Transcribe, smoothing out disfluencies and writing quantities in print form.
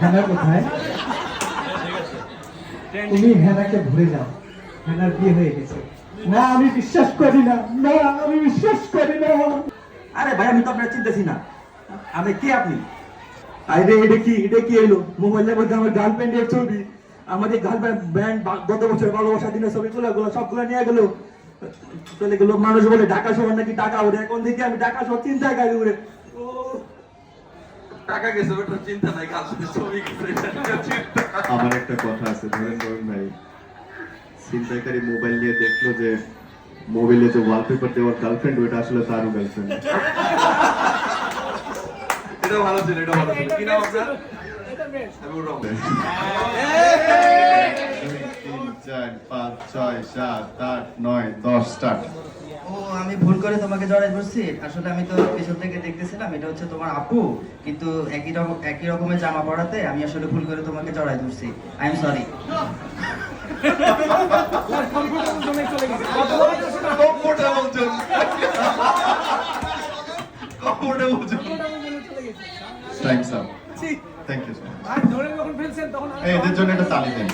হেনা কোথায়? তুমি হেনাকে ভুলে যাও, হেনার বিয়ে হয়ে গেছে। না আমি বিশ্বাস করি না, না আমি বিশ্বাস করি না। আরে ভাই আমি তো আপনার চিন্তাছি না। আমি কে আপনি? আরে এটা কি এলো মোবাইলের মধ্যে আমার গার্লফ্রেন্ডের ছবি, আমাদের গার্লফ্রেন্ড গত বছর ভালোবাসা দিনের ছবি গুলো সবগুলো নিয়ে গেল, চলে গেল। মানুষ বলে ঢাকা শহর নাকি টাকা ওরে, এখন দেখি আমি ঢাকা শহর চিন্তায় গাড়ি উড়ে। ও টাকা গেছে, ওটা চিন্তা নাই, গার্লফ্রেন্ডের ছবি গেছে, এটা চিন্তা। আমার একটা কথা আছে, ধরেন ভাই, ছিনতাইকারী মোবাইল নিয়ে দেখলো যে মোবাইলে যে ওয়ালপেপার দেওয়ার গার্লফ্রেন্ড, ওটা আসলে তারও গার্লফ্রেন্ড। এটা ভালো ছিল, এটা ভালো ছিল। কি নাম আপনার? হাবিবুর রহমান। 2, 3, 4, 5, 6, 7, 8, 9, 10 স্টার্ট। ও আমি ভুল করে তোমাকে জড়াই ধরছি। আসলে আমি তো পেছন থেকে দেখতেছিলাম এটা হচ্ছে তোমার আপু, কিন্তু একই রকমের জামা পরাতে আমি আসলে ভুল করে তোমাকে জড়াই ধরছি। I am sorry. Thanks sir. Thank you so much. এই এদের জন্য একটা তালি দেন।